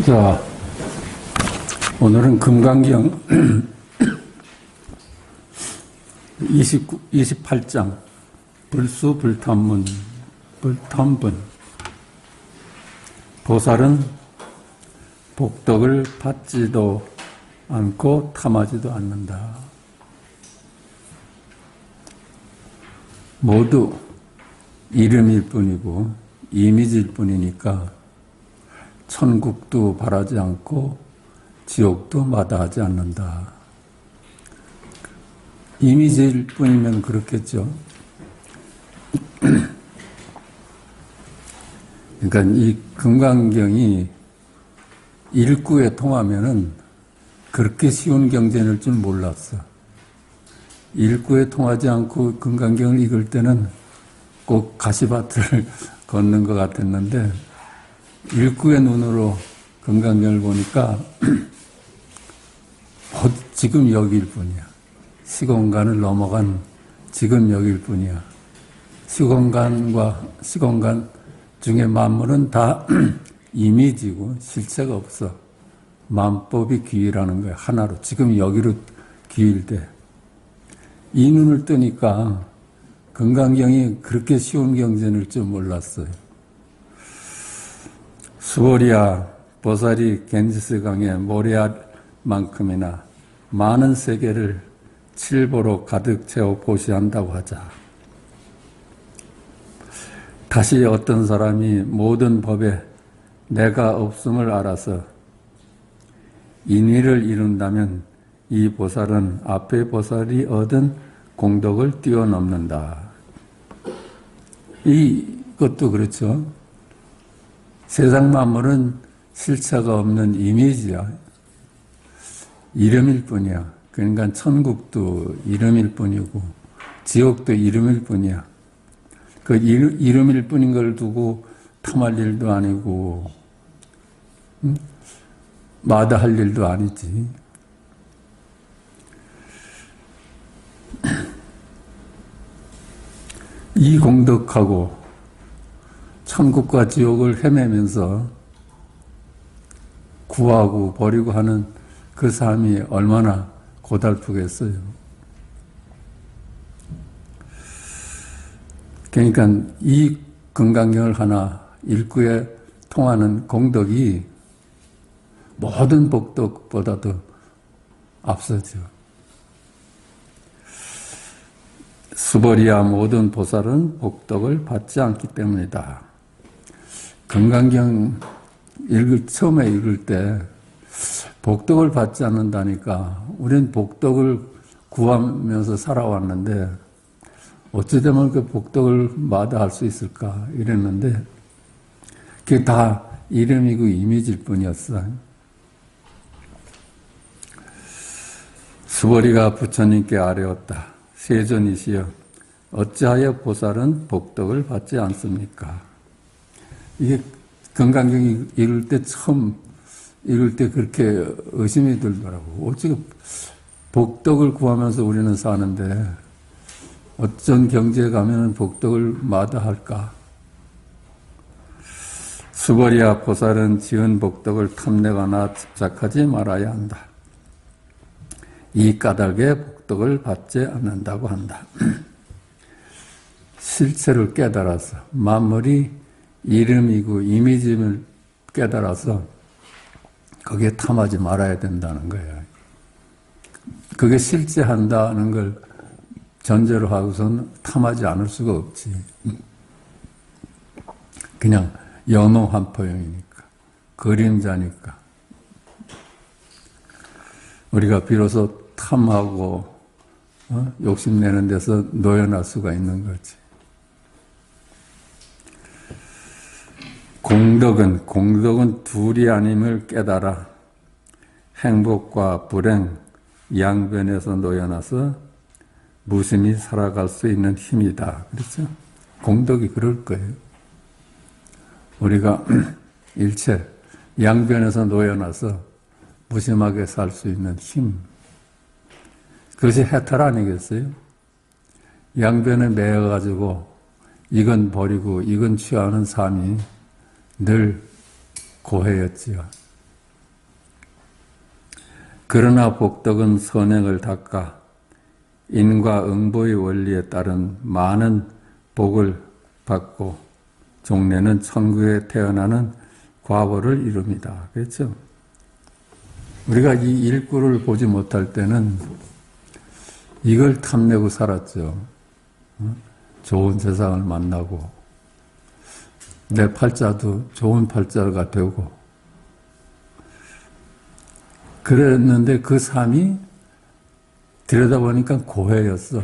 자, 오늘은 금강경 28장 불수불탐문 불탐분. 보살은 복덕을 받지도 않고 탐하지도 않는다. 모두 이름일 뿐이고 이미지일 뿐이니까 천국도 바라지 않고 지옥도 마다하지 않는다. 이미지일 뿐이면 그렇겠죠. 그러니까 이 금강경이 일구에 통하면은 그렇게 쉬운 경전일 줄 몰랐어. 일구에 통하지 않고 금강경을 읽을 때는 꼭 가시밭을 걷는 것 같았는데 일구의 눈으로 금강경을 보니까 지금 여기일 뿐이야. 시공간을 넘어간 지금 여기일 뿐이야. 시공간과 시공간 중에 만물은 다 이미지고 실체가 없어. 만법이 귀일하는 거야. 하나로. 지금 여기로 귀일돼. 이 눈을 뜨니까 금강경이 그렇게 쉬운 경전일 줄 몰랐어요. 수보리야 보살이 겐지스강에 모래알만큼이나 많은 세계를 칠보로 가득 채워 보시한다고 하자. 다시 어떤 사람이 모든 법에 내가 없음을 알아서 인위를 이룬다면 이 보살은 앞의 보살이 얻은 공덕을 뛰어넘는다. 이것도 그렇죠. 세상 만물은 실체가 없는 이미지야. 이름일 뿐이야. 그러니까 천국도 이름일 뿐이고 지옥도 이름일 뿐이야. 그 이름일 뿐인 걸 두고 탐할 일도 아니고 마다할 일도 아니지. 이 공덕하고 천국과 지옥을 헤매면서 구하고 버리고 하는 그 삶이 얼마나 고달프겠어요. 그러니까 이 금강경을 하나 일구에 통하는 공덕이 모든 복덕보다도 앞서죠. 수보리야 모든 보살은 복덕을 받지 않기 때문이다. 금강경 처음에 읽을 때 복덕을 받지 않는다니까 우린 복덕을 구하면서 살아왔는데 어찌되면 그 복덕을 마다할 수 있을까 이랬는데 그게 다 이름이고 이미지일 뿐이었어. 수보리가 부처님께 아뢰었다. 세존이시여 어찌하여 보살은 복덕을 받지 않습니까? 이게 금강경 읽을 때 처음 읽을 때 그렇게 의심이 들더라고. 어찌 복덕을 구하면서 우리는 사는데 어쩐 경지에 가면 복덕을 마다할까? 수보리야 보살은 지은 복덕을 탐내거나 집착하지 말아야 한다. 이 까닭에 복덕을 받지 않는다고 한다. 실체를 깨달아서 만물이 이름이고 이미지를 깨달아서 거기에 탐하지 말아야 된다는 거예요. 그게 실제한다는 걸 전제로 하고서는 탐하지 않을 수가 없지. 그냥 영롱한포용이니까 그림자니까 우리가 비로소 탐하고 욕심내는 데서 놓여날 수가 있는 거지. 공덕은 둘이 아님을 깨달아 행복과 불행, 양변에서 놓여나서 무심히 살아갈 수 있는 힘이다. 그렇죠? 공덕이 그럴 거예요. 우리가 일체 양변에서 놓여나서 무심하게 살 수 있는 힘. 그것이 해탈 아니겠어요? 양변에 매여가지고 이건 버리고 이건 취하는 삶이 늘 고해였지요. 그러나 복덕은 선행을 닦아 인과 응보의 원리에 따른 많은 복을 받고 종래는 천국에 태어나는 과보를 이룹니다. 그렇죠? 우리가 이 일구를 보지 못할 때는 이걸 탐내고 살았죠. 좋은 세상을 만나고 내 팔자도 좋은 팔자가 되고 그랬는데 그 삶이 들여다보니까 고해였어.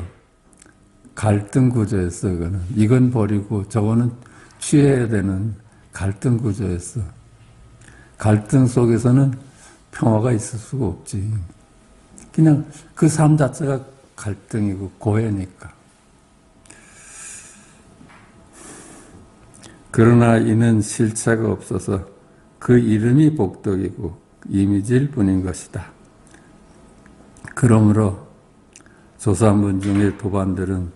갈등 구조였어. 이건 버리고 저거는 취해야 되는 갈등 구조였어. 갈등 속에서는 평화가 있을 수가 없지. 그냥 그 삶 자체가 갈등이고 고해니까. 그러나 이는 실체가 없어서 그 이름이 복덕이고 이미지일 뿐인 것이다. 그러므로 조사문 중의 도반들은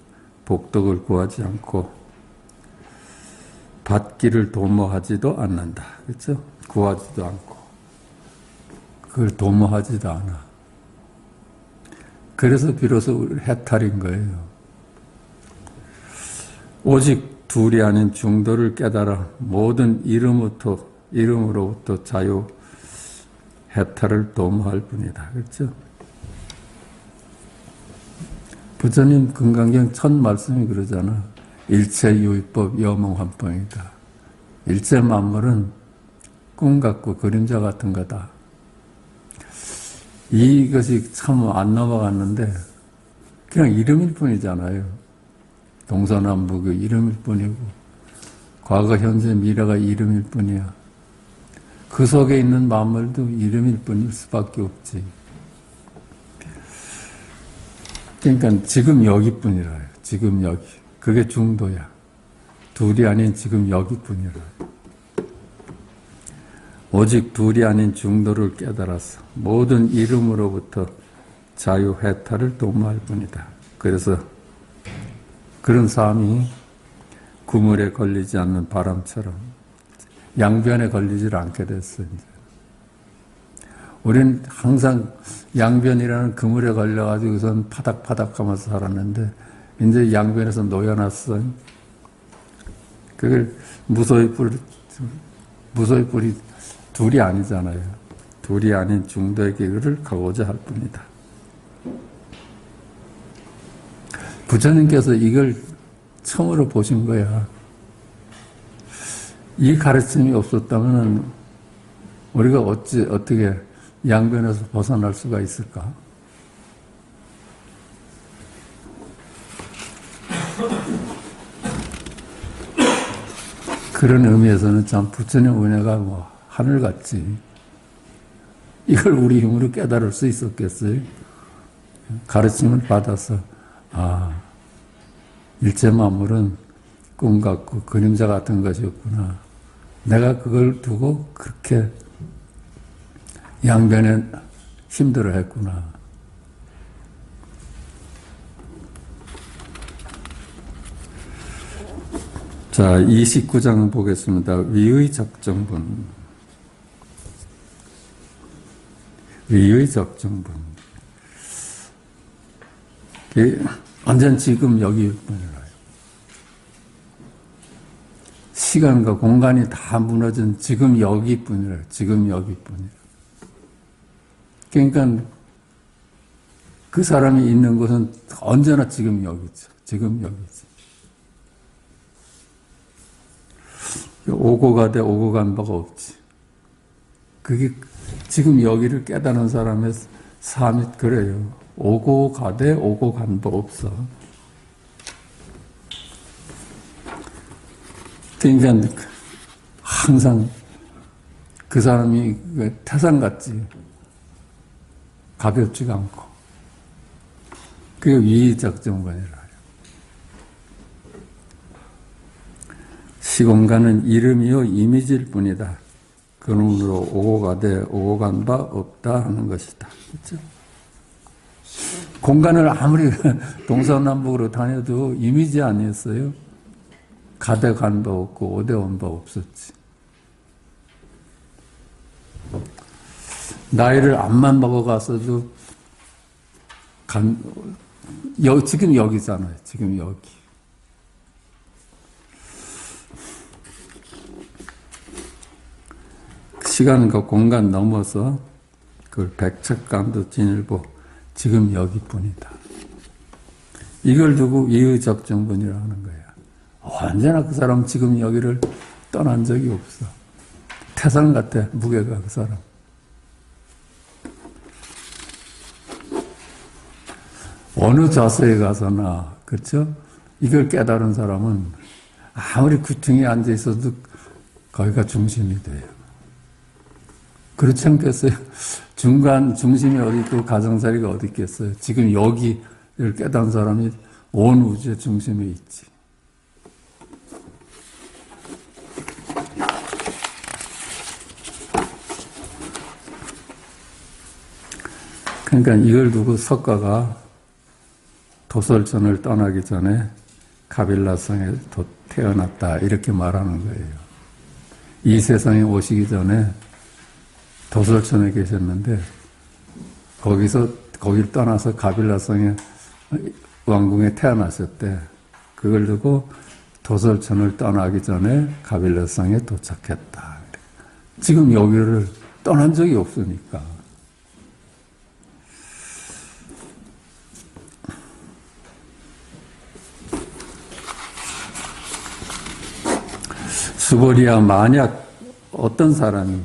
복덕을 구하지 않고 받기를 도모하지도 않는다. 그렇죠? 구하지도 않고 그걸 도모하지도 않아. 그래서 비로소 해탈인 거예요. 오직 둘이 아닌 중도를 깨달아 모든 이름으로부터 자유 해탈을 도모할 뿐이다. 그렇죠? 부처님 금강경 첫 말씀이 그러잖아. 일체 유의법 여몽환법이다. 일체 만물은 꿈 같고 그림자 같은 거다. 이것이 참 안 넘어갔는데 그냥 이름일 뿐이잖아요. 동서남북의 이름일 뿐이고 과거, 현재, 미래가 이름일 뿐이야. 그 속에 있는 만물도 이름일 뿐일 수밖에 없지. 그러니까 지금 여기뿐이라요. 지금 여기. 그게 중도야. 둘이 아닌 지금 여기뿐이라. 오직 둘이 아닌 중도를 깨달아서 모든 이름으로부터 자유해탈을 도모할 뿐이다. 그래서 그런 삶이 구물에 걸리지 않는 바람처럼 양변에 걸리질 않게 됐어. 이제. 우리는 항상 양변이라는 그물에 걸려가지고선 파닥파닥하면서 살았는데 이제 양변에서 놓여놨어. 그걸 무소의 뿔이 둘이 아니잖아요. 둘이 아닌 중도의 길을 가고자 할 뿐이다. 부처님께서 이걸 처음으로 보신 거야. 이 가르침이 없었다면 우리가 어떻게 양변에서 벗어날 수가 있을까? 그런 의미에서는 참 부처님 은혜가 뭐 하늘 같지. 이걸 우리 힘으로 깨달을 수 있었겠어요? 가르침을 받아서 일체 만물은 꿈 같고 그림자 같은 것이었구나. 내가 그걸 두고 그렇게 양변에 힘들어 했구나. 자, 29장 보겠습니다. 위의 적정분. 위의 적정분. 완전 지금 여기 뿐이라요. 시간과 공간이 다 무너진 지금 여기 뿐이라요. 지금 여기 뿐이라요. 그러니까 그 사람이 있는 곳은 언제나 지금 여기죠. 지금 여기죠. 오고 가되 오고 간 바가 없지. 그게 지금 여기를 깨달은 사람의 삶이 그래요. 오고 가되 오고 간 바 없어. 그러니까 항상 그 사람이 태산같지. 가볍지가 않고. 그게 위의적정반이라. 시공간은 이름이요 이미지일 뿐이다. 그러므로 오고 가되 오고 간 바 없다 하는 것이다. 그렇죠? 공간을 아무리 동서남북으로 다녀도 이미지 아니었어요? 가되 간 바 없고 오되 온 바 없었지. 나이를 암만 먹어갔어도 지금 여기잖아요. 지금 여기. 시간과 공간 넘어서 그 백척간도 진일보 지금 여기뿐이다. 이걸 두고 이의적정분이라고 하는 거예요. 언제나 그 사람 지금 여기를 떠난 적이 없어. 태산 같아, 무게가 그 사람. 어느 자세에 가서나, 그렇죠? 이걸 깨달은 사람은 아무리 구퉁에 앉아 있어도 거기가 중심이 돼요. 그렇지 않겠어요? 중간 중심이 어디 있고 가정자리가 어디 있겠어요? 지금 여기를 깨달은 사람이 온 우주의 중심에 있지. 그러니까 이걸 두고 석가가 도솔천을 떠나기 전에 가빌라성에 태어났다 이렇게 말하는 거예요. 이 세상에 오시기 전에 도솔천에 계셨는데 거기를 떠나서 가빌라성에 왕궁에 태어나셨대. 그걸 두고 도솔천을 떠나기 전에 가빌라성에 도착했다. 지금 여기를 떠난 적이 없으니까. 수보리야, 만약 어떤 사람이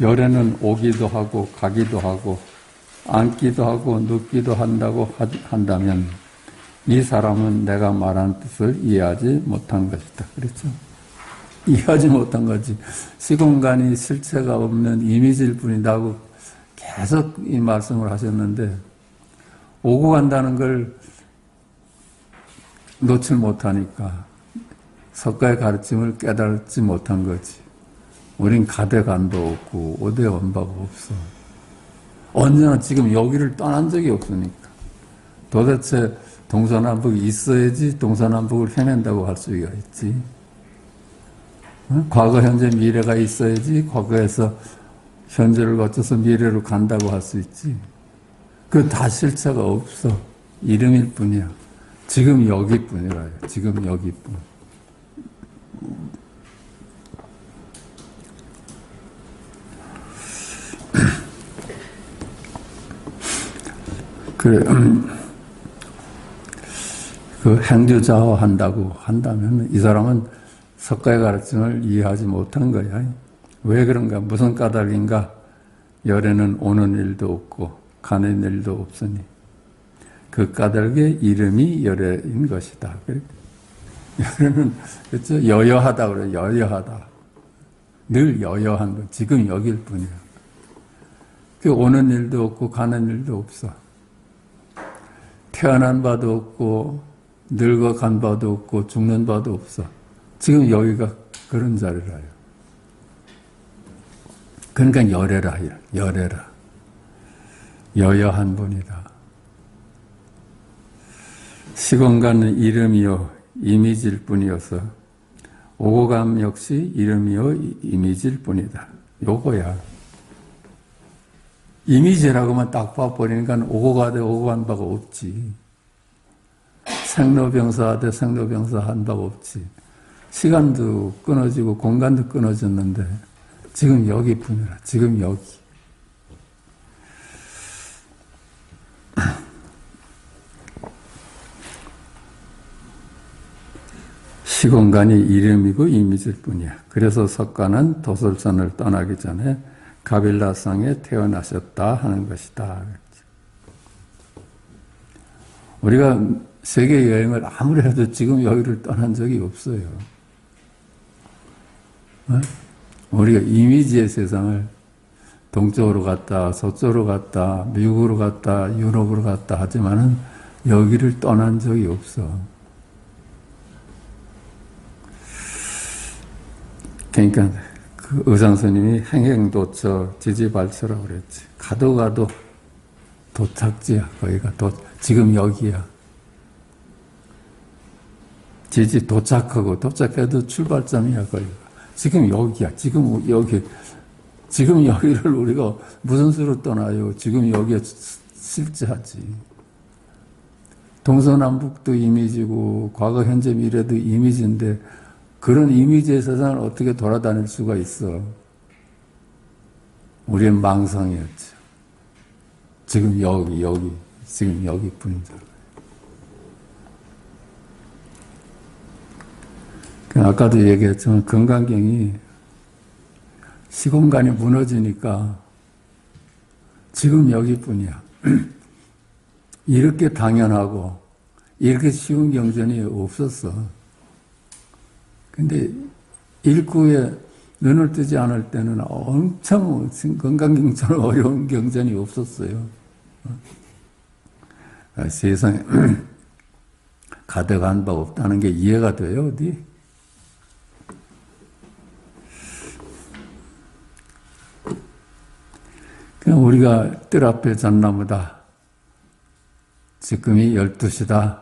열에는 오기도 하고 가기도 하고 앉기도 하고 눕기도 한다고 한다면 이 사람은 내가 말한 뜻을 이해하지 못한 것이다. 그렇죠? 이해하지 못한 거지. 시공간이 실체가 없는 이미지일 뿐이다고 계속 이 말씀을 하셨는데 오고 간다는 걸 놓칠 못하니까 석가의 가르침을 깨달지 못한 거지. 우린 가대간도 없고 오대원바가 없어. 언제나 지금 여기를 떠난 적이 없으니까. 도대체 동서남북이 있어야지 동서남북을 해낸다고 할 수가 있지. 과거, 현재, 미래가 있어야지 과거에서 현재를 거쳐서 미래로 간다고 할 수 있지. 그 다 실체가 없어. 이름일 뿐이야. 지금 여기뿐이라요. 지금 여기뿐. 그래, 그 행주자화 한다고 한다면 이 사람은 석가의 가르침을 이해하지 못한 거야. 왜 그런가? 무슨 까닭인가? 열에는 오는 일도 없고 가는 일도 없으니 그 까닭의 이름이 열애인 것이다. 열애는 그렇죠? 여여하다 그래. 여여하다. 늘 여여한 거. 지금 여길 뿐이야. 그 오는 일도 없고 가는 일도 없어. 태어난 바도 없고 늙어간 바도 없고 죽는 바도 없어. 지금 여기가 그런 자리라요. 그러니까 열애라. 열애라. 여여한 분이다. 시공간은 이름이요 이미지일 뿐이어서 오고감 역시 이름이요 이미지일 뿐이다. 요거야. 이미지라고만 딱 봐버리니까 오고 가되 오고 간 바가 없지. 생로병사하되 생로병사 한 바가 없지. 시간도 끊어지고 공간도 끊어졌는데 지금 여기뿐이라. 지금 여기. 시공간이 이름이고 이미지일 뿐이야. 그래서 석가는 도솔천을 떠나기 전에 가빌라성에 태어나셨다 하는 것이다. 우리가 세계 여행을 아무리 해도 지금 여기를 떠난 적이 없어요. 우리가 이미지의 세상을 동쪽으로 갔다, 서쪽으로 갔다, 미국으로 갔다, 유럽으로 갔다 하지만은 여기를 떠난 적이 없어. 그러니까 그 의상스님이 행행도처 지지발처라고 그랬지. 가도 가도 도착지야. 거기가 지금 여기야. 지지 도착하고 도착해도 출발점이야. 거기가. 지금 여기야. 지금 여기 지금 여기를 우리가 무슨 수로 떠나요? 지금 여기에 실제하지. 동서남북도 이미지고 과거, 현재, 미래도 이미지인데 그런 이미지의 세상을 어떻게 돌아다닐 수가 있어? 우리의 망상이었죠. 지금 여기, 지금 여기뿐이죠. 아까도 얘기했지만 금강경이 시공간이 무너지니까 지금 여기뿐이야. 이렇게 당연하고 이렇게 쉬운 경전이 없었어. 근데 일구에 눈을 뜨지 않을 때는 엄청 금강경처럼 어려운 경전이 없었어요. 세상에 가득한 바 없다는 게 이해가 돼요, 어디? 그냥 우리가 뜰 앞에 잣나무다. 지금이 12시다.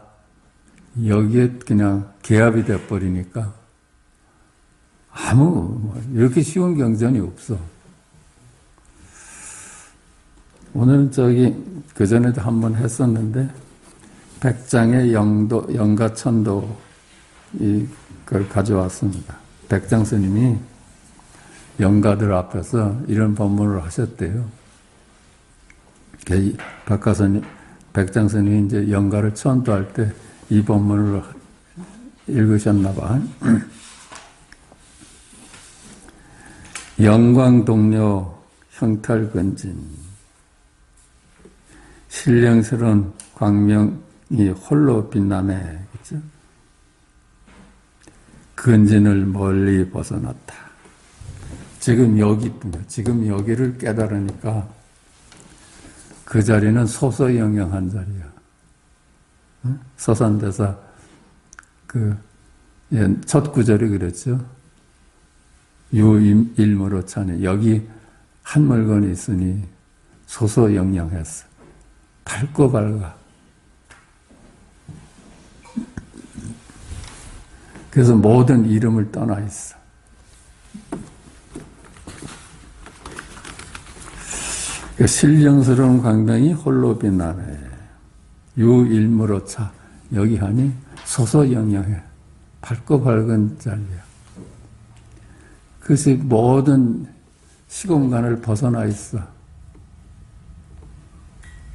여기에 그냥 개합이 돼버리니까 이렇게 쉬운 경전이 없어. 오늘은 그전에도 한번 했었는데, 백장의 영가천도, 이걸 가져왔습니다. 백장 스님이 영가들 앞에서 이런 법문을 하셨대요. 백장 스님이 이제 영가를 천도할 때 이 법문을 읽으셨나봐. 영광동료 형탈근진, 신령스러운 광명이 홀로 빛나네. 그죠? 근진을 멀리 벗어났다. 지금 여기뿐이야. 지금 여기를 깨달으니까 그 자리는 소소영영한 자리야. 서산대사 첫 구절이 그랬죠. 유일무로 차니. 여기 한 물건이 있으니 소소영영했어. 밝고 밝아. 그래서 모든 이름을 떠나 있어. 신령스러운 광명이 홀로 빛나네. 유일무로 차. 여기 하니 소소영영해. 밝고 밝은 자리야. 그래서 모든 시공간을 벗어나 있어.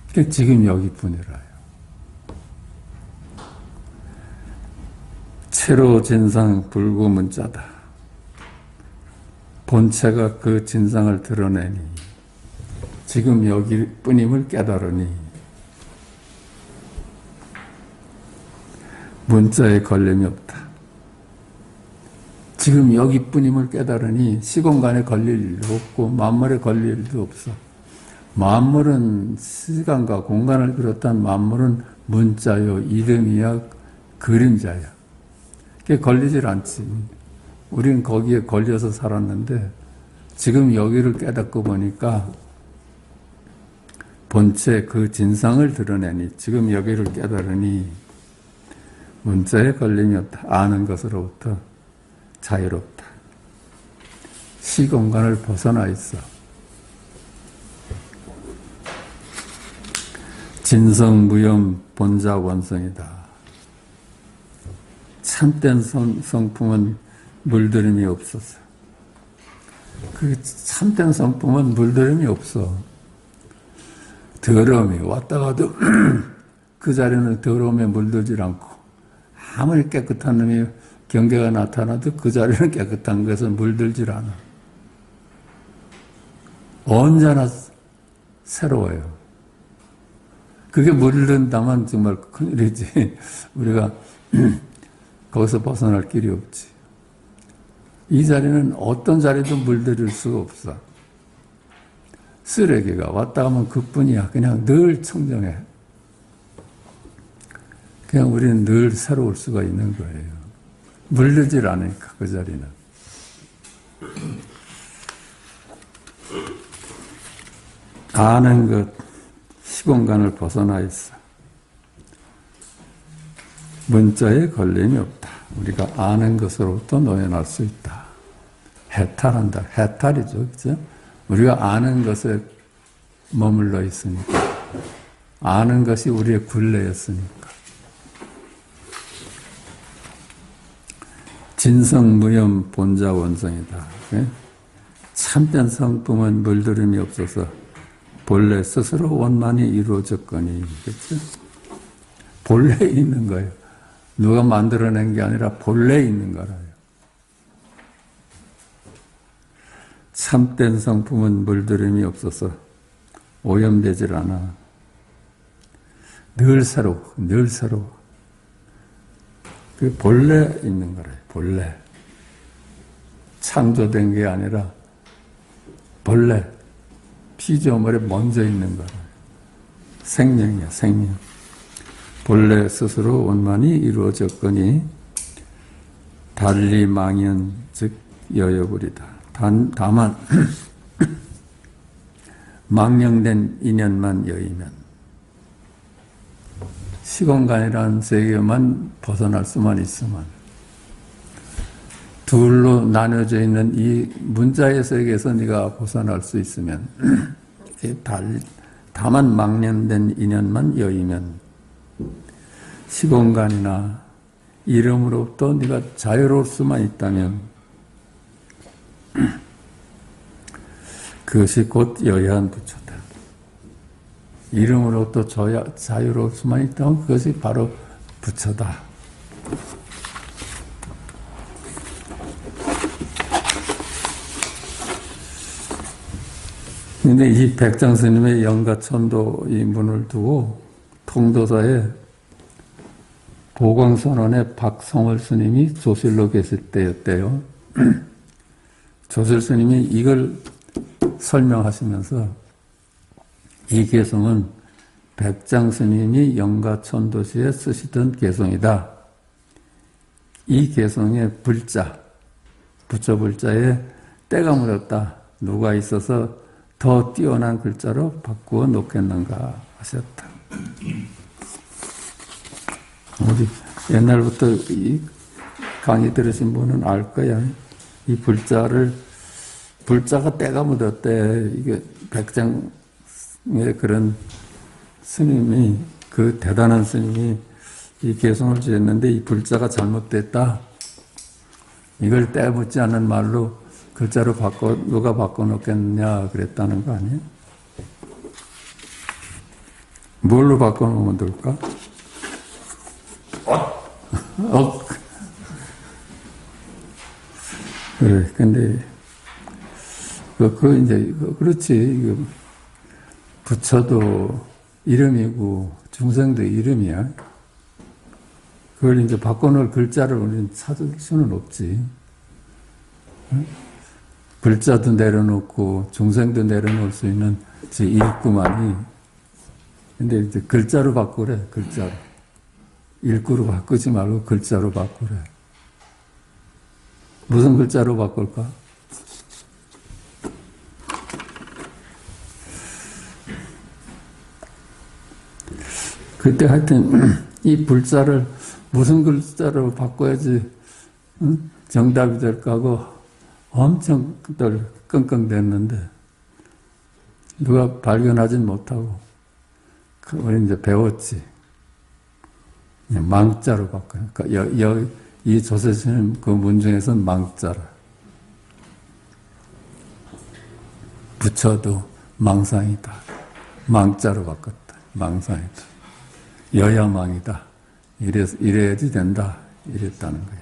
그게 지금 여기뿐이라요. 체로 진상 불구문자다. 본체가 그 진상을 드러내니 지금 여기뿐임을 깨달으니 문자에 걸림이 없다. 지금 여기뿐임을 깨달으니 시공간에 걸릴 일도 없고 만물에 걸릴 일도 없어. 만물은 시간과 공간을 비롯한 만물은 문자요, 이름이야, 그림자야. 그게 걸리질 않지. 우리는 거기에 걸려서 살았는데 지금 여기를 깨닫고 보니까 본체 그 진상을 드러내니 지금 여기를 깨달으니 문자에 걸림이 없다. 아는 것으로부터 자유롭다. 시공간을 벗어나 있어. 진성무염 본자원성이다. 참된 성품은 물들임이 없었어. 그 참된 성품은 물들임이 없어. 더러움이 왔다 가도 그 자리는 더러움에 물들질 않고 아무리 깨끗한 놈이 경계가 나타나도 그 자리는 깨끗한 것은 물들질 않아. 언제나 새로워요. 그게 물든다면 정말 큰일이지. 우리가 거기서 벗어날 길이 없지. 이 자리는 어떤 자리도 물들일 수가 없어. 쓰레기가 왔다 가면 그뿐이야. 그냥 늘 청정해. 그냥 우리는 늘 새로울 수가 있는 거예요. 물들질 않으니까 그 자리는. 아는 것, 시공간을 벗어나 있어. 문자에 걸림이 없다. 우리가 아는 것으로부터 노연할 수 있다. 해탈한다. 해탈이죠. 그죠? 우리가 아는 것에 머물러 있으니까. 아는 것이 우리의 굴레였으니까. 진성무염 본자원성이다. 참된 성품은 물들임이 없어서 본래 스스로 원만히 이루어졌거니. 그렇죠? 본래 있는 거예요. 누가 만들어낸 게 아니라 본래 있는 거라요. 참된 성품은 물들임이 없어서 오염되질 않아. 늘 새로워, 늘 새로워. 그 본래 있는 거래요, 본래. 창조된 게 아니라 본래 피조물에 먼저 있는 거래요. 생명이야, 생명. 본래 스스로 원만히 이루어졌거니 달리 망연 즉 여여불이다. 다만 망령된 인연만 여이면 시공간이라는 세계만 벗어날 수만 있으면 둘로 나눠져 있는 이 문자의 세계에서 네가 벗어날 수 있으면 다만 망령된 인연만 여이면 시공간이나 이름으로부터 네가 자유로울 수만 있다면 그것이 곧 여야한 부처다. 이름으로부터 자유로울 수만 있다면 그것이 바로 부처다. 근데 이 백장 스님의 영가천도 이 문을 두고 통도사에 보광선원의 박성월 스님이 조실로 계실 때였대요. 조실 스님이 이걸 설명하시면서 이 개성은 백장 스님이 영가천도시에 쓰시던 개성이다. 이 개성의 불자, 부처 불자에 때가 묻었다. 누가 있어서 더 뛰어난 글자로 바꾸어 놓겠는가 하셨다. 우리 옛날부터 이 강의 들으신 분은 알 거야. 이 불자가 때가 묻었대. 이게 백장의 그런 스님이, 그 대단한 스님이 이 개성을 지었는데 이 불자가 잘못됐다. 이걸 때 묻지 않는 말로 글자로 누가 바꿔놓겠냐 그랬다는 거 아니에요? 뭘로 바꿔놓으면 될까? 그래, 근데, 그렇지. 부처도 이름이고, 중생도 이름이야. 그걸 이제 바꿔놓을 글자를 우리는 찾을 수는 없지. 글자도 내려놓고, 중생도 내려놓을 수 있는 제 일구만이. 근데 이제 글자로 바꾸래, 글자로. 일구로 바꾸지 말고 글자로 바꾸래. 무슨 글자로 바꿀까? 그때 하여튼 이 불자를 무슨 글자로 바꿔야지 정답이 될까 하고 엄청 끙끙댔는데 누가 발견하진 못하고 우리 이제 배웠지. 망자로 바꿔요. 그러니까 이 조세스님 그 문중에서는 망자라. 부처도 망상이다. 망자로 바꿨다. 망상이다. 여야망이다. 이래야지 된다. 이랬다는 거예요.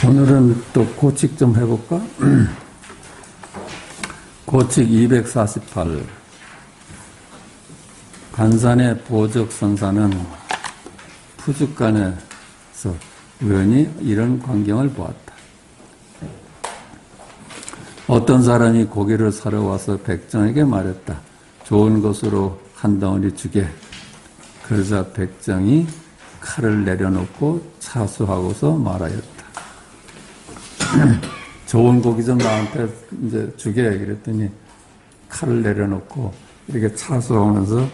오늘은 또 고칙 좀 해볼까? 고칙 248. 간산의 보적성사는 푸죽간에서 우연히 이런 광경을 보았다. 어떤 사람이 고기를 사러 와서 백정에게 말했다. 좋은 것으로 한 덩어리 주게. 그러자 백정이 칼을 내려놓고 차수하고서 말하였다. 좋은 고기 좀 나한테 이제 주게. 그랬더니 칼을 내려놓고 이렇게 차수하면서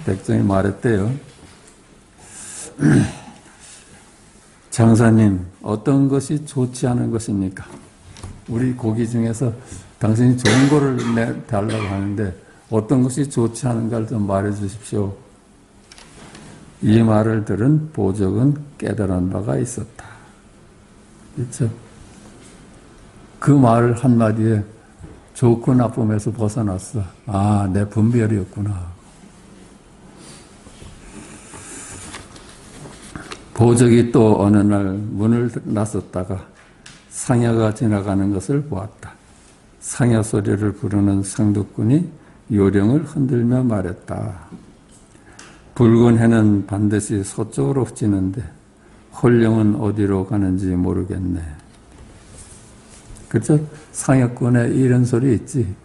백정이 말했대요. 장사님, 어떤 것이 좋지 않은 것입니까? 우리 고기 중에서 당신이 좋은 거를 내달라고 하는데 어떤 것이 좋지 않은가를 좀 말해 주십시오. 이 말을 들은 보적은 깨달은 바가 있었다. 그렇죠? 그 말 한마디에 좋고 나쁨에서 벗어났어. 아, 내 분별이었구나. 보적이 또 어느 날 문을 나섰다가 상여가 지나가는 것을 보았다. 상여 소리를 부르는 상두꾼이 요령을 흔들며 말했다. 붉은 해는 반드시 서쪽으로 찌는데 홀령은 어디로 가는지 모르겠네. 그렇죠? 상여꾼에 이런 소리 있지.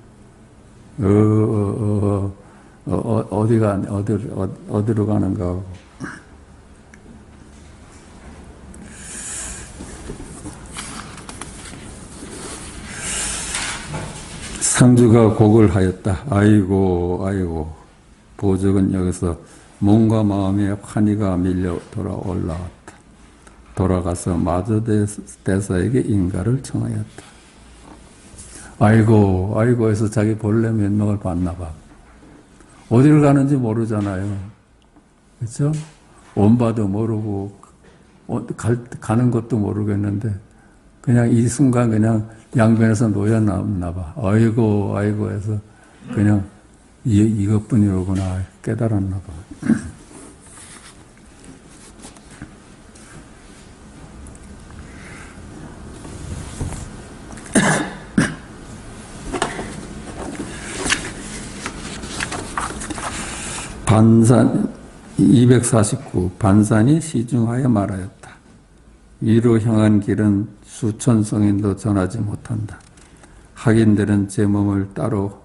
어디로 가는가 하고. 상주가 곡을 하였다. 아이고. 보적은 여기서 몸과 마음에 환희가 밀려 올라왔다. 돌아가서 마저대사에게 인가를 청하였다. 아이고 해서 자기 본래 면목을 봤나 봐. 어디를 가는지 모르잖아요. 그렇죠? 온바도 모르고 가는 것도 모르겠는데 그냥 이 순간 그냥 양변에서 놓여놨나 봐. 아이고 해서 그냥 이것뿐이로구나 깨달았나 봐. 반산 249 반산이 시중하여 말하였다. 위로 향한 길은 수천 성인도 전하지 못한다. 학인들은 제 몸을 따로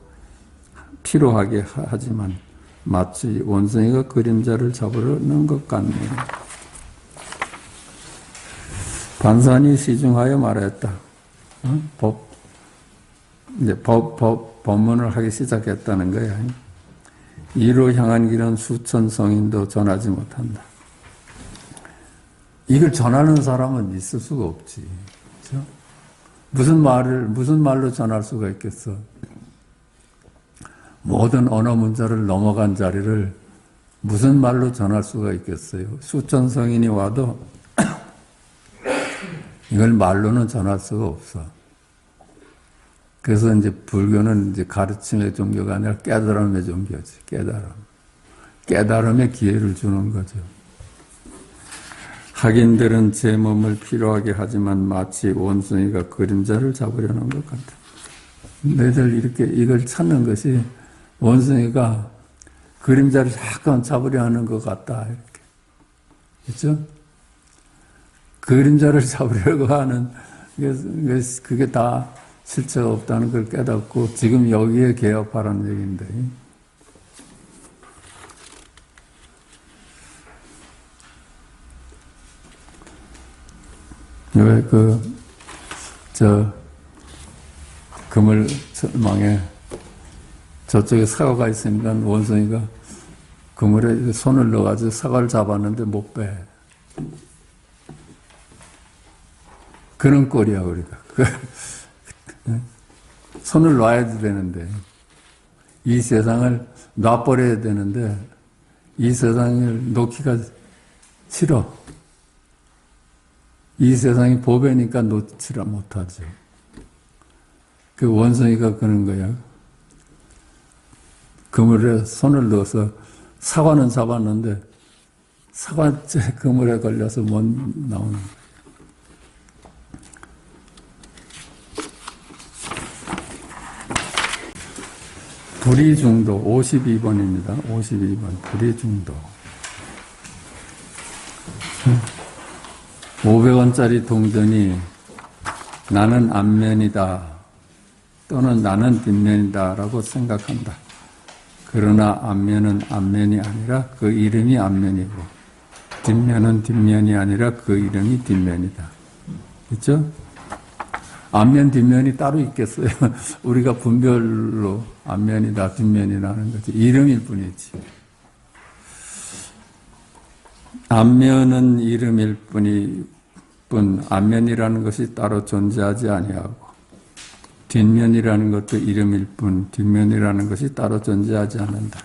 피로하게 하지만 마치 원숭이가 그림자를 잡으려는 것 같네요. 반산이 시중하여 말하였다. 이제 법문을 하기 시작했다는 거야. 이로 향한 길은 수천 성인도 전하지 못한다. 이걸 전하는 사람은 있을 수가 없지. 그렇죠? 무슨 말로 전할 수가 있겠어? 모든 언어 문자를 넘어간 자리를 무슨 말로 전할 수가 있겠어요? 수천 성인이 와도 이걸 말로는 전할 수가 없어. 그래서 이제 불교는 이제 가르침의 종교가 아니라 깨달음의 종교지. 깨달음의 기회를 주는 거죠. 학인들은 제 몸을 피로하게 하지만 마치 원숭이가 그림자를 잡으려는 것 같다. 너희들 이렇게 이걸 찾는 것이 원숭이가 그림자를 잠깐 잡으려 하는 것 같다. 이렇게. 그렇죠? 그림자를 잡으려고 하는 그게 다 실체가 없다는 걸 깨닫고 지금 여기에 개업하라는 얘기인데. 왜 그물망에 저쪽에 사과가 있으니까 원숭이가 그물에 손을 넣어가지고 사과를 잡았는데 못 빼. 그런 꼴이야, 우리가. 손을 놔야 되는데, 이 세상을 놔버려야 되는데, 이 세상을 놓기가 싫어. 이 세상이 보배니까 놓지를 못하죠. 그 원숭이가 그런 거야. 그물에 손을 넣어서 사과는 잡았는데, 사과째 그물에 걸려서 못 나오는 거야. 불이중도 52번입니다. 52번 불이중도 500원짜리 동전이 나는 앞면이다 또는 나는 뒷면이다 라고 생각한다. 그러나 앞면은 앞면이 아니라 그 이름이 앞면이고 뒷면은 뒷면이 아니라 그 이름이 뒷면이다. 그렇죠? 앞면, 뒷면이 따로 있겠어요? 우리가 분별로 앞면이다, 뒷면이라는 거지. 이름일 뿐이지. 앞면은 이름일 뿐, 앞면이라는 것이 따로 존재하지 아니하고, 뒷면이라는 것도 이름일 뿐, 뒷면이라는 것이 따로 존재하지 않는다.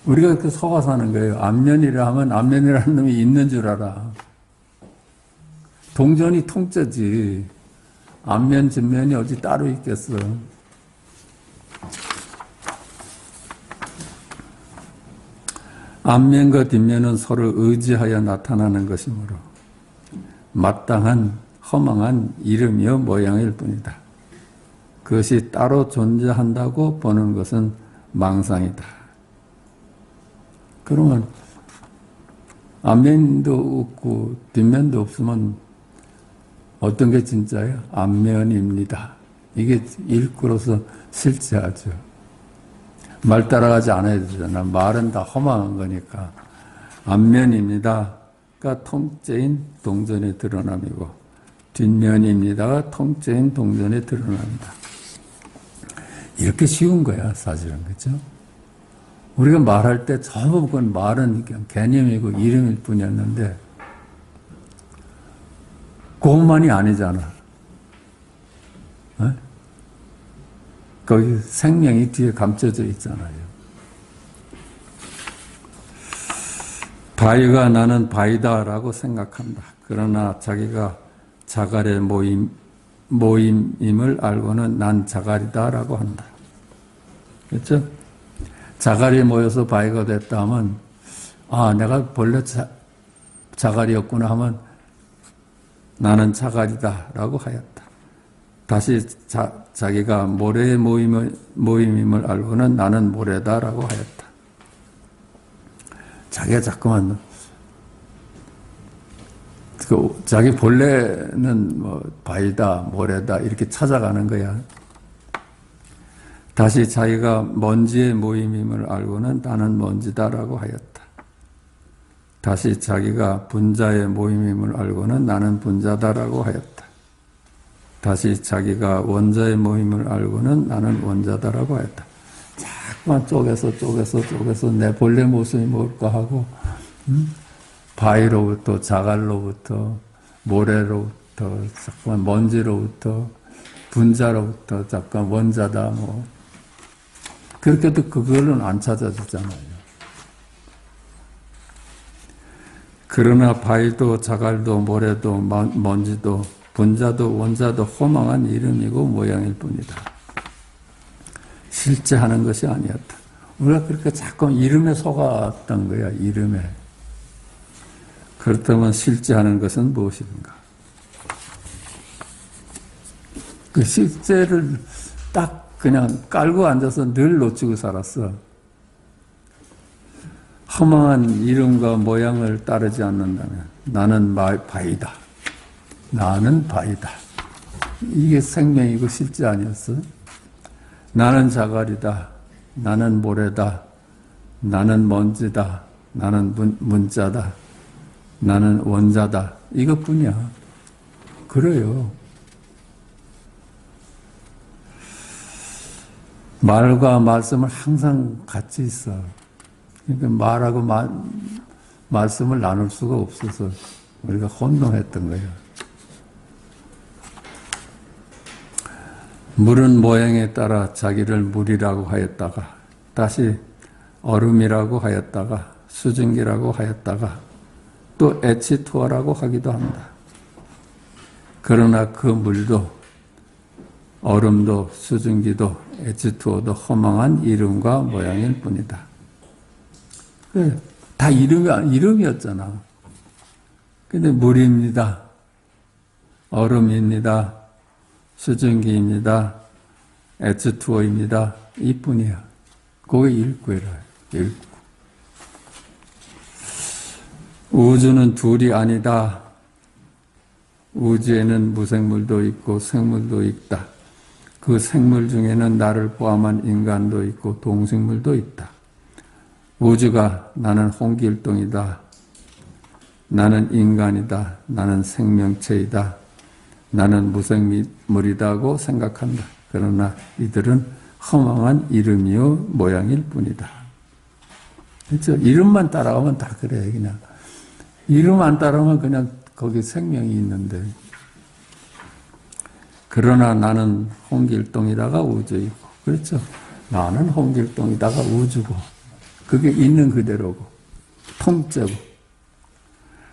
우리가 그렇게 속아 사는 거예요. 앞면이라 하면 앞면이라는 놈이 있는 줄 알아. 동전이 통째지. 앞면, 뒷면이 어디 따로 있겠어. 앞면과 뒷면은 서로 의지하여 나타나는 것이므로 마땅한 허망한 이름이요 모양일 뿐이다. 그것이 따로 존재한다고 보는 것은 망상이다. 그러면 앞면도 없고 뒷면도 없으면 어떤 게 진짜예요? 앞면입니다. 이게 일구로서 실제하죠. 말 따라가지 않아야 되잖아. 말은 다 허망한 거니까. 앞면입니다가 통째인 동전의 드러남이고 뒷면입니다가 통째인 동전의 드러남이다. 이렇게 쉬운 거야, 사실은. 그죠? 우리가 말할 때 전부 그건 말은 그냥 개념이고 이름일 뿐이었는데 그것만이 아니잖아. 어? 거기 생명이 뒤에 감춰져 있잖아요. 바위가 나는 바위다라고 생각한다. 그러나 자기가 자갈의 모임임을 알고는 난 자갈이다라고 한다. 그렇죠? 자갈이 모여서 바위가 됐다 하면 아, 내가 본래 자갈이었구나 하면 나는 자갈이다라고 하였다. 다시 자기가 모래의 모임임을 알고는 나는 모래다라고 하였다. 자기가 자꾸만 자기 본래는 뭐 바위다, 모래다 이렇게 찾아가는 거야. 다시 자기가 먼지의 모임임을 알고는 나는 먼지다라고 하였다. 다시 자기가 분자의 모임임을 알고는 나는 분자다라고 하였다. 다시 자기가 원자의 모임을 알고는 나는 원자다라고 하였다. 자꾸만 쪼개서 내 본래 모습이 뭘까 하고 바위로부터 자갈로부터 모래로부터 자꾸만 먼지로부터 분자로부터 잠깐 원자다 뭐 그렇게도 그걸로는 안 찾아주잖아요. 그러나 바위도 자갈도 모래도 먼지도 분자도 원자도 허망한 이름이고 모양일 뿐이다. 실제 하는 것이 아니었다. 우리가 그렇게 자꾸 이름에 속았던 거야. 이름에. 그렇다면 실제 하는 것은 무엇인가? 그 실제를 딱 그냥 깔고 앉아서 늘 놓치고 살았어. 허망한 이름과 모양을 따르지 않는다면 나는 바위다. 나는 바위다. 이게 생명이고 실제 아니었어? 나는 자갈이다. 나는 모래다. 나는 먼지다. 나는 문자다. 나는 원자다. 이것뿐이야. 그래요. 말과 말씀을 항상 같이 있어. 그러니까 말하고 말씀을 나눌 수가 없어서 우리가 혼동했던 거예요. 물은 모양에 따라 자기를 물이라고 하였다가 다시 얼음이라고 하였다가 수증기라고 하였다가 또 H2O라고 하기도 한다. 그러나 그 물도 얼음도 수증기도 H2O도 허망한 이름과 모양일 뿐이다. 그래, 다 이름이었잖아. 근데 물입니다. 얼음입니다. 수증기입니다. H2O입니다. 이뿐이야. 그게 일구이라. 일구. 우주는 둘이 아니다. 우주에는 무생물도 있고 생물도 있다. 그 생물 중에는 나를 포함한 인간도 있고 동식물도 있다. 우주가 나는 홍길동이다. 나는 인간이다. 나는 생명체이다. 나는 무생물이라고 생각한다. 그러나 이들은 허망한 이름이요 모양일 뿐이다. 그렇죠? 이름만 따라가면 다 그래. 그냥 이름 안 따라가면 그냥 거기 생명이 있는데. 그러나 나는 홍길동이다가 우주이고, 그렇죠? 나는 홍길동이다가 우주고, 그게 있는 그대로고, 통째고.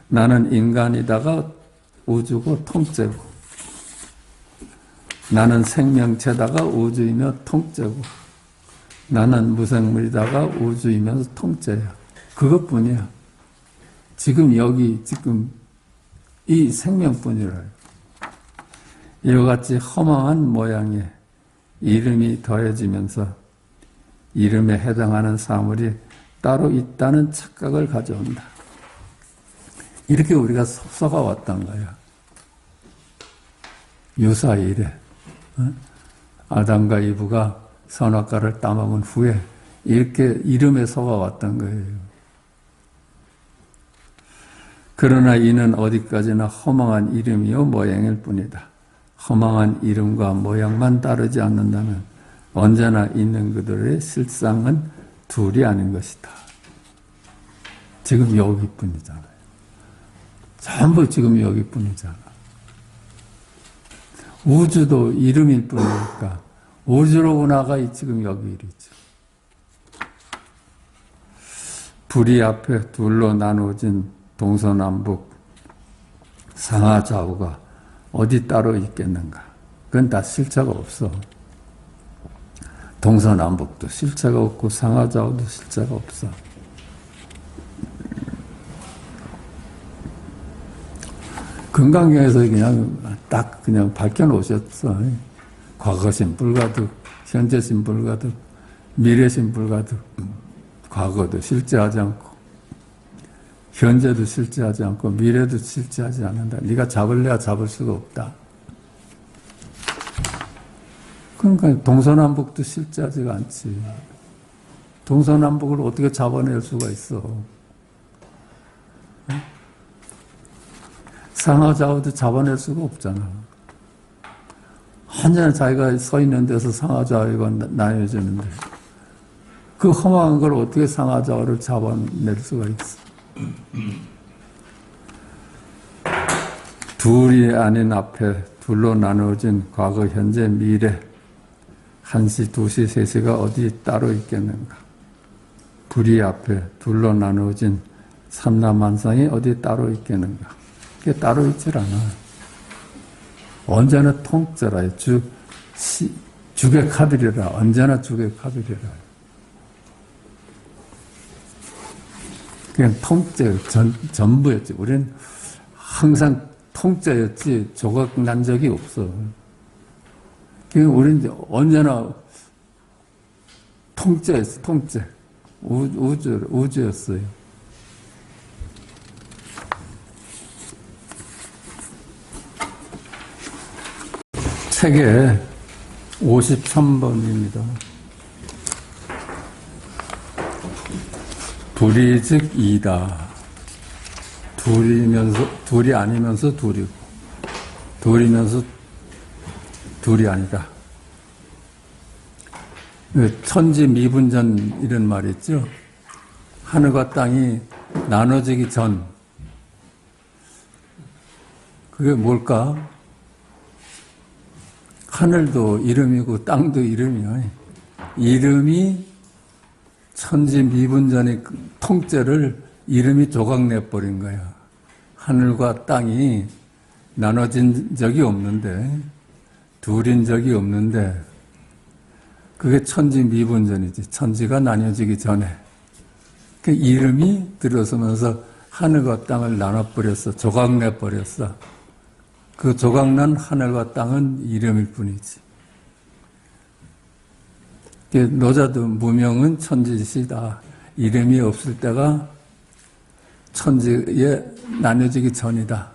나는 인간이다가 우주고 통째고. 나는 생명체다가 우주이며 통째고. 나는 무생물이다가 우주이면서 통째야. 그것뿐이야. 지금 여기, 지금 이 생명뿐이라요. 이와 같이 허망한 모양의 이름이 더해지면서 이름에 해당하는 사물이 따로 있다는 착각을 가져온다. 이렇게 우리가 속삭아왔단 거야. 유사히 이래. 아담과 이브가 선악과를 따먹은 후에 이렇게 이름에 속아왔던 거예요. 그러나 이는 어디까지나 허망한 이름이요 모양일 뿐이다. 허망한 이름과 모양만 따르지 않는다면 언제나 있는 그들의 실상은 둘이 아닌 것이다. 지금 여기뿐이잖아요. 전부 지금 여기뿐이잖아. 우주도 이름일 뿐이니까 우주로 나가 지금 여기 이르죠. 불이 앞에 둘로 나누어진 동서남북 상하좌우가 어디 따로 있겠는가? 그건 다 실체가 없어. 동서남북도 실체가 없고 상하좌우도 실체가 없어. 금강경에서 그냥 딱 그냥 밝혀놓으셨어. 과거신 불가득, 현재신 불가득, 미래신 불가득. 과거도 실제하지 않고 현재도 실제하지 않고 미래도 실제하지 않는다. 네가 잡을래야 잡을 수가 없다. 그러니까 동서남북도 실제하지가 않지. 동서남북을 어떻게 잡아낼 수가 있어. 상하좌우도 잡아낼 수가 없잖아. 언제나 자기가 서 있는 데서 상하좌우가 나뉘어지는데 그 허망한 걸 어떻게 상하좌우를 잡아낼 수가 있어. 둘이 아닌 앞에 둘로 나누어진 과거, 현재, 미래 1시, 2시, 3시가 어디 따로 있겠는가. 불이 앞에 둘로 나누어진 삼라만상이 어디 따로 있겠는가. 그게 따로 있질 않아. 언제나 통째라. 주객합이라. 언제나 주객합이라. 그냥 통째, 전부였지. 우리는 항상 통째였지, 조각 난 적이 없어. 그냥 우리는 언제나 통째였어, 통째. 우주였어요. 책에 53번입니다. 둘이 즉 이다. 둘이 아니면서 둘이고, 둘이면서 둘이 아니다. 천지 미분전 이런 말 있죠. 하늘과 땅이 나눠지기 전. 그게 뭘까? 하늘도 이름이고 땅도 이름이야. 이름이 천지 미분전의 통째를 이름이 조각내버린 거야. 하늘과 땅이 나눠진 적이 없는데, 둘인 적이 없는데, 그게 천지 미분전이지. 천지가 나뉘어지기 전에. 그 이름이 들어서면서 하늘과 땅을 나눠버렸어. 조각내버렸어. 그 조각난 하늘과 땅은 이름일 뿐이지. 노자도 무명은 천지시다. 이름이 없을 때가 천지에 나눠지기 전이다.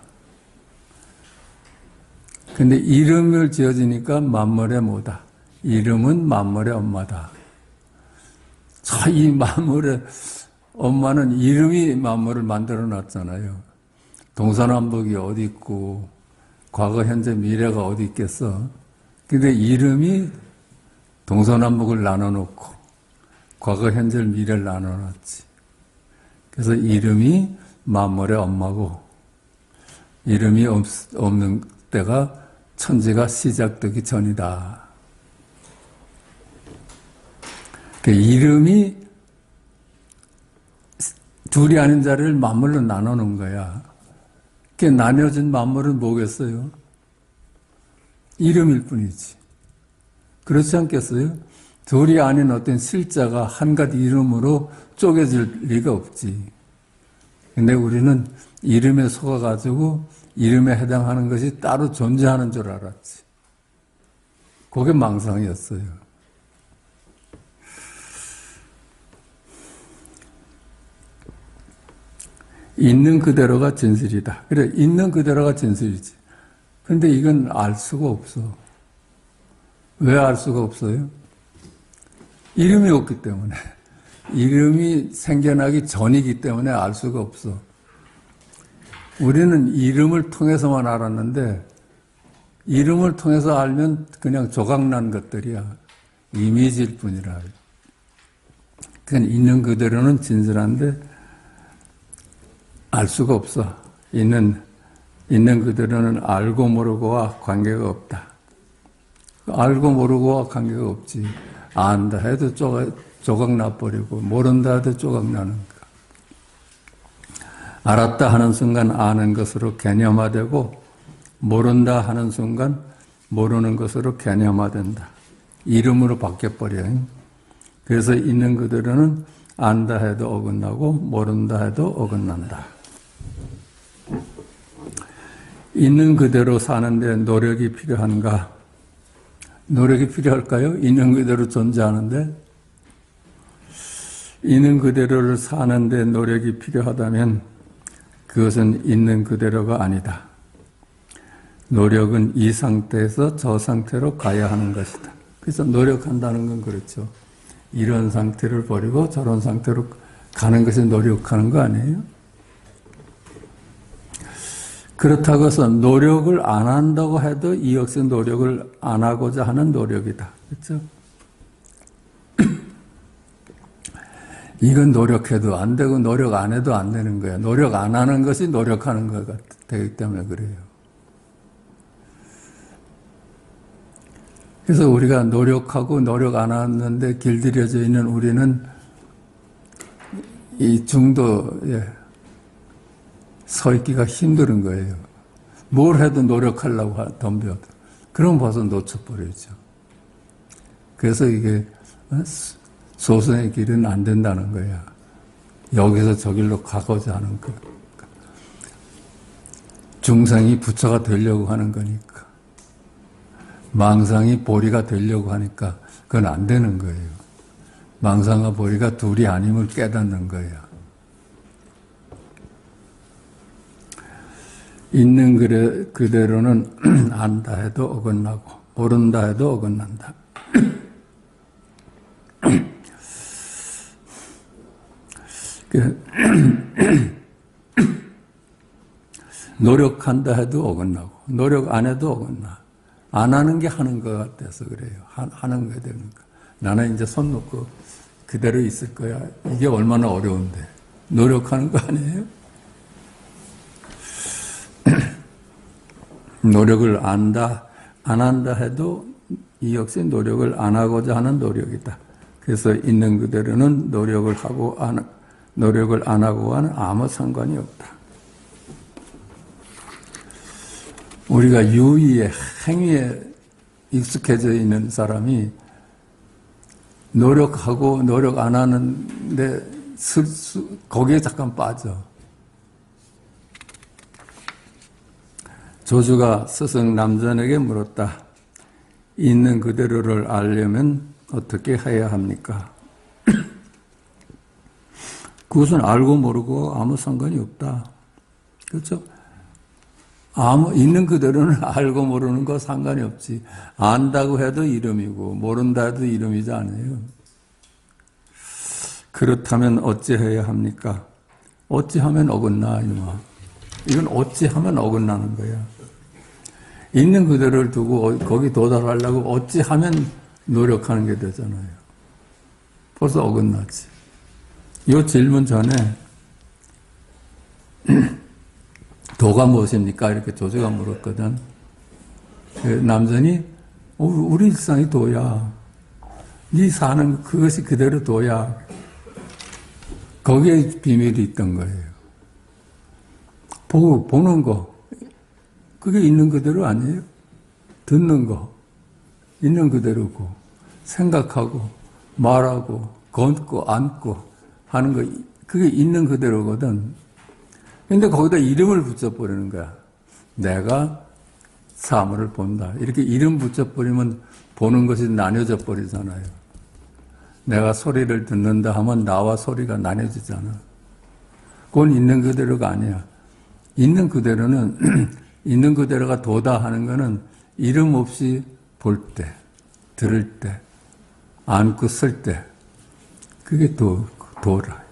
근데 이름을 지어지니까 만물의 모다. 이름은 만물의 엄마다. 이 만물의 엄마는 이름이 만물을 만들어 놨잖아요. 동서남북이 어디 있고 과거, 현재, 미래가 어디 있겠어? 근데 이름이 동서남북을 나눠놓고 과거, 현재, 미래를 나눠놨지. 그래서 이름이 만물의 엄마고 이름이 없는 때가 천지가 시작되기 전이다. 그 이름이 둘이 아닌 자리를 만물로 나눠놓은 거야. 그 나뉘어진 만물은 뭐겠어요? 이름일 뿐이지. 그렇지 않겠어요? 둘이 아닌 어떤 실자가 한갓 이름으로 쪼개질 리가 없지. 근데 우리는 이름에 속아가지고 이름에 해당하는 것이 따로 존재하는 줄 알았지. 그게 망상이었어요. 있는 그대로가 진실이다. 그래, 있는 그대로가 진실이지. 근데 이건 알 수가 없어. 왜 알 수가 없어요? 이름이 없기 때문에. 이름이 생겨나기 전이기 때문에 알 수가 없어. 우리는 이름을 통해서만 알았는데 이름을 통해서 알면 그냥 조각난 것들이야. 이미지일 뿐이라. 그냥 있는 그대로는 진실한데 알 수가 없어. 있는 그대로는 알고 모르고와 관계가 없다. 알고 모르고와 관계가 없지. 안다 해도 조각 나버리고 모른다 해도 조각 나는 거. 알았다 하는 순간 아는 것으로 개념화되고 모른다 하는 순간 모르는 것으로 개념화된다. 이름으로 바뀌어버려요. 그래서 있는 그대로는 안다 해도 어긋나고 모른다 해도 어긋난다. 있는 그대로 사는데 노력이 필요한가? 노력이 필요할까요? 있는 그대로 존재하는데? 있는 그대로를 사는데 노력이 필요하다면 그것은 있는 그대로가 아니다. 노력은 이 상태에서 저 상태로 가야 하는 것이다. 그래서 노력한다는 건 그렇죠. 이런 상태를 버리고 저런 상태로 가는 것이 노력하는 거 아니에요? 그렇다고 해서 노력을 안 한다고 해도 이 역시 노력을 안 하고자 하는 노력이다. 그렇죠? 이건 노력해도 안 되고 노력 안 해도 안 되는 거야. 노력 안 하는 것이 노력하는 거가 되기 때문에 그래요. 그래서 우리가 노력하고 노력 안 하는데 길들여져 있는 우리는 이 중도에 서 있기가 힘든 거예요. 뭘 해도 노력하려고 덤벼도. 그럼 벌써 놓쳐버리죠. 그래서 이게 소선의 길은 안 된다는 거야. 여기서 저길로 가고자 하는 거. 중생이 부처가 되려고 하는 거니까. 망상이 보리가 되려고 하니까 그건 안 되는 거예요. 망상과 보리가 둘이 아님을 깨닫는 거예요. 있는 그대로는 안다 해도 어긋나고 모른다 해도 어긋난다. 노력한다 해도 어긋나고 노력 안 해도 어긋나. 안 하는 게 하는 것 같아서 그래요. 하는 거야 되는 거. 나는 이제 손 놓고 그대로 있을 거야. 이게 얼마나 어려운데. 노력하는 거 아니에요? 노력을 안 한다 해도 이 역시 노력을 안 하고자 하는 노력이다. 그래서 있는 그대로는 노력을 안 하고와는 아무 상관이 없다. 우리가 유의에, 행위에 익숙해져 있는 사람이 노력하고 노력 안 하는데 거기에 잠깐 빠져. 조주가 스승 남전에게 물었다. 있는 그대로를 알려면 어떻게 해야 합니까? 그것은 알고 모르고 아무 상관이 없다. 그렇죠? 있는 그대로는 알고 모르는 거 상관이 없지. 안다고 해도 이름이고 모른다 해도 이름이지 않아요. 그렇다면 어찌해야 합니까? 어찌하면 어긋나 이놈아. 이건 어찌하면 어긋나는 거야. 있는 그대로를 두고 거기 도달하려고 어찌하면 노력하는 게 되잖아요. 벌써 어긋나지. 이 질문 전에 도가 무엇입니까? 이렇게 조제가 물었거든. 그 남전이 우리 일상이 도야. 네 사는 그것이 그대로 도야. 거기에 비밀이 있던 거예요. 보는 거. 그게 있는 그대로 아니에요? 듣는 거. 있는 그대로고. 생각하고, 말하고, 걷고, 앉고 하는 거. 그게 있는 그대로거든. 근데 거기다 이름을 붙여버리는 거야. 내가 사물을 본다. 이렇게 이름 붙여버리면 보는 것이 나뉘어져 버리잖아요. 내가 소리를 듣는다 하면 나와 소리가 나뉘어지잖아. 그건 있는 그대로가 아니야. 있는 그대로는 있는 그대로가 도다 하는 거는 이름 없이 볼 때, 들을 때, 앉고 쓸 때 그게 도라.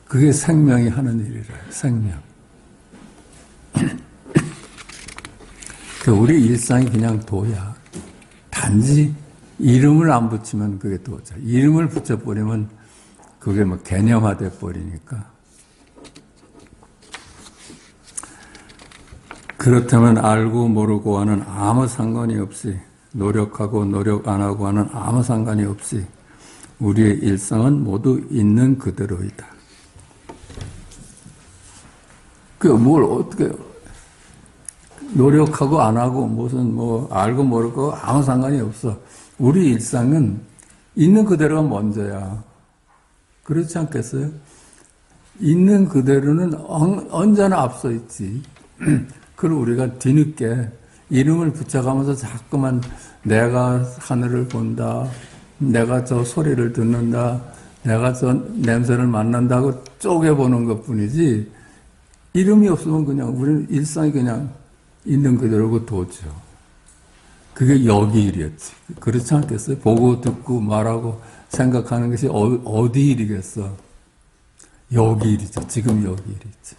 그게 생명이 하는 일이라. 생명. 우리 일상이 그냥 도야. 단지 이름을 안 붙이면 그게 도죠. 이름을 붙여버리면 그게 뭐 개념화돼 버리니까. 그렇다면 알고 모르고와는 아무 상관이 없이, 노력하고 노력 안 하고와는 아무 상관이 없이 우리의 일상은 모두 있는 그대로이다. 뭘 어떻게 노력하고 안 하고 무슨 뭐 알고 모르고 아무 상관이 없어. 우리 일상은 있는 그대로가 먼저야. 그렇지 않겠어요? 있는 그대로는 언제나 앞서 있지. 그걸 우리가 뒤늦게 이름을 붙여가면서 자꾸만 내가 하늘을 본다, 내가 저 소리를 듣는다, 내가 저 냄새를 맡는다고 쪼개보는 것 뿐이지, 이름이 없으면 그냥 우리는 일상이 그냥 있는 그대로고 도죠. 그게 여기 일이었지. 그렇지 않겠어요? 보고 듣고 말하고 생각하는 것이 어디 일이겠어? 여기 일이죠. 지금 여기 일이지.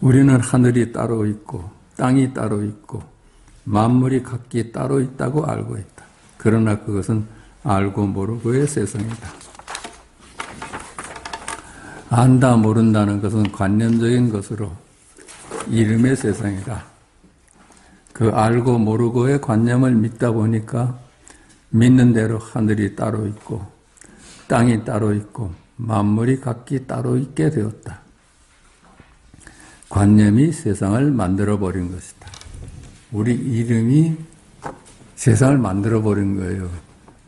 우리는 하늘이 따로 있고 땅이 따로 있고 만물이 각기 따로 있다고 알고 있다. 그러나 그것은 알고 모르고의 세상이다. 안다 모른다는 것은 관념적인 것으로 이름의 세상이다. 그 알고 모르고의 관념을 믿다 보니까 믿는 대로 하늘이 따로 있고 땅이 따로 있고 만물이 각기 따로 있게 되었다. 관념이 세상을 만들어버린 것이다. 우리 이름이 세상을 만들어버린 거예요.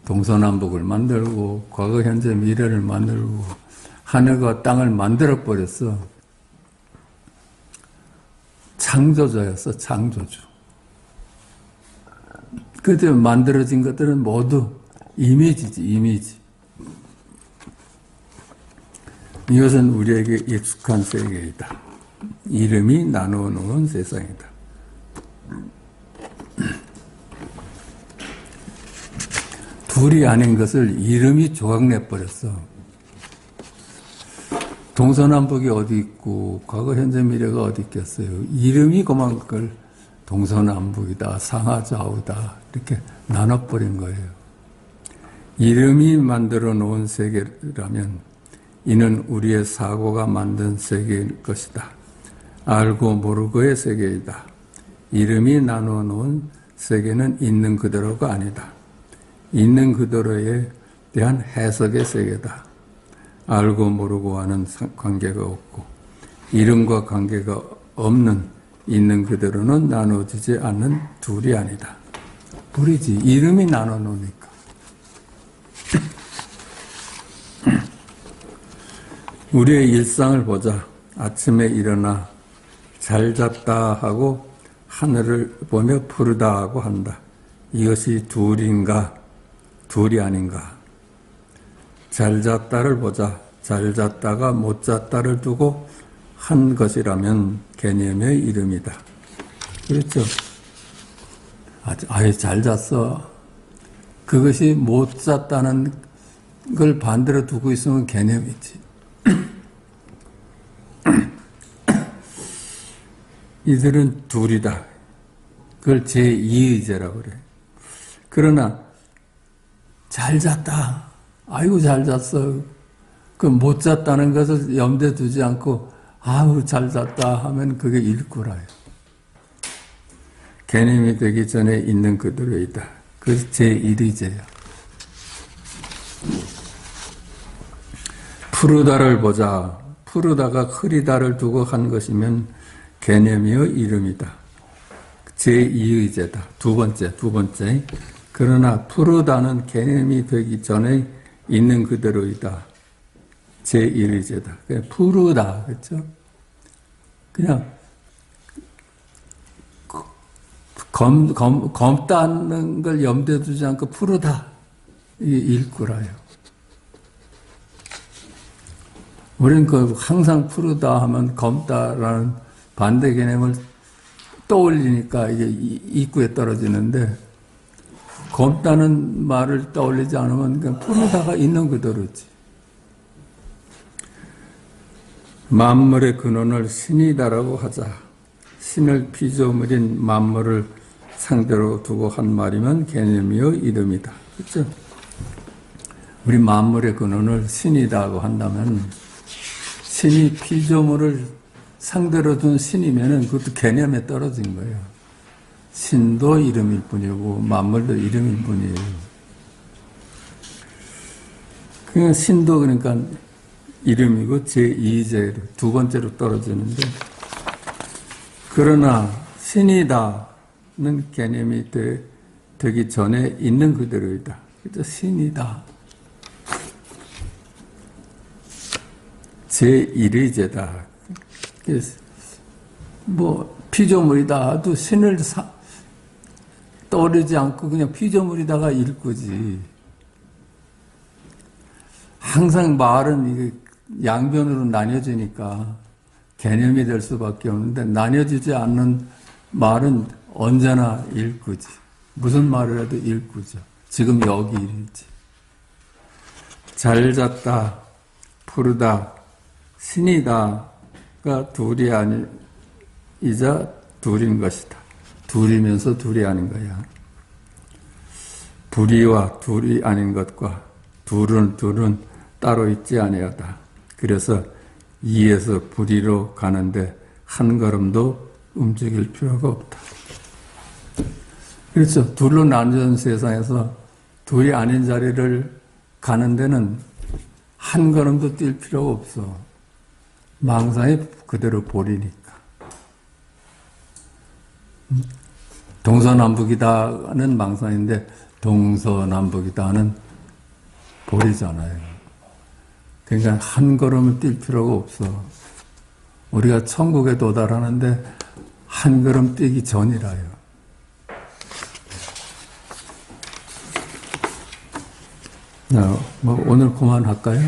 동서남북을 만들고 과거, 현재, 미래를 만들고 하늘과 땅을 만들어버렸어. 창조자였어. 창조주. 그때 만들어진 것들은 모두 이미지지. 이미지. 이것은 우리에게 익숙한 세계이다. 이름이 나누어 놓은 세상이다. 둘이 아닌 것을 이름이 조각내버렸어. 동서남북이 어디 있고 과거, 현재, 미래가 어디 있겠어요. 이름이 그만큼 동서남북이다, 상하좌우다 이렇게 나눠버린 거예요. 이름이 만들어 놓은 세계라면 이는 우리의 사고가 만든 세계일 것이다. 알고 모르고의 세계이다. 이름이 나누어 놓은 세계는 있는 그대로가 아니다. 있는 그대로에 대한 해석의 세계다. 알고 모르고와는 관계가 없고 이름과 관계가 없는 있는 그대로는 나눠지지 않는 둘이 아니다. 둘이지. 이름이 나눠 놓으니까. 우리의 일상을 보자. 아침에 일어나 잘 잤다 하고 하늘을 보며 푸르다 하고 한다. 이것이 둘인가? 둘이 아닌가? 잘 잤다를 보자. 잘 잤다가 못 잤다를 두고 한 것이라면 개념의 이름이다. 그렇죠? 아예 잘 잤어. 그것이 못 잤다는 걸 반대로 두고 있으면 개념이지. 이들은 둘이다. 그걸 제2의제라고 그래. 그러나 잘 잤다. 아이고 잘 잤어. 그 못 잤다는 것을 염두에 두지 않고 아우 잘 잤다 하면 그게 일구라요. 개념이 되기 전에 있는 그대로이다. 그것이 제1의제야. 푸르다를 보자. 푸르다가 흐리다를 두고 한 것이면 개념이요 이름이다. 제2의제다. 두 번째. 그러나 푸르다는 개념이 되기 전에 있는 그대로이다. 제1의제다. 그냥 푸르다. 그렇죠? 그냥 검다는 걸 염두에 두지 않고 푸르다. 이게 일구라요. 우리는 항상 푸르다 하면 검다라는 반대 개념을 떠올리니까 이게 입구에 떨어지는데, 검다는 말을 떠올리지 않으면 그냥 푸르다가 있는 그대로지. 만물의 근원을 신이다라고 하자. 신을 피조물인 만물을 상대로 두고 한 말이면 개념이요 이름이다. 그렇죠? 우리 만물의 근원을 신이다고 한다면 신이 피조물을 상대로 둔 신이면은 그것도 개념에 떨어진 거예요. 신도 이름일 뿐이고 만물도 이름일 뿐이에요. 그러니까 신도 그러니까 이름이고 제2제로 두 번째로 떨어지는데, 그러나 신이다는 개념이 되기 전에 있는 그대로이다. 그죠? 신이다. 제1의제다. 피조물이다 하도 신을 떠오르지 않고 그냥 피조물이다가 일구지. 항상 말은 이게 양변으로 나뉘어지니까 개념이 될 수밖에 없는데, 나뉘어지지 않는 말은 언제나 일구지. 무슨 말을 해도 일구죠. 지금 여기 일이지. 잘 잤다, 푸르다, 신이다가 둘이 아니자 둘인 것이다. 둘이면서 둘이 아닌 거야. 불이와 둘이 아닌 것과 둘은 따로 있지 아니하다. 그래서 이에서 불이로 가는데 한 걸음도 움직일 필요가 없다. 그렇죠. 둘로 나뉘어진 세상에서 둘이 아닌 자리를 가는 데는 한 걸음도 뛸 필요가 없어. 망상이 그대로 볼이니까. 동서남북이다는 망상인데 동서남북이다는 볼이잖아요. 그러니까 한 걸음을 뛸 필요가 없어. 우리가 천국에 도달하는데 한 걸음 뛰기 전이라요. 오늘 그만할까요?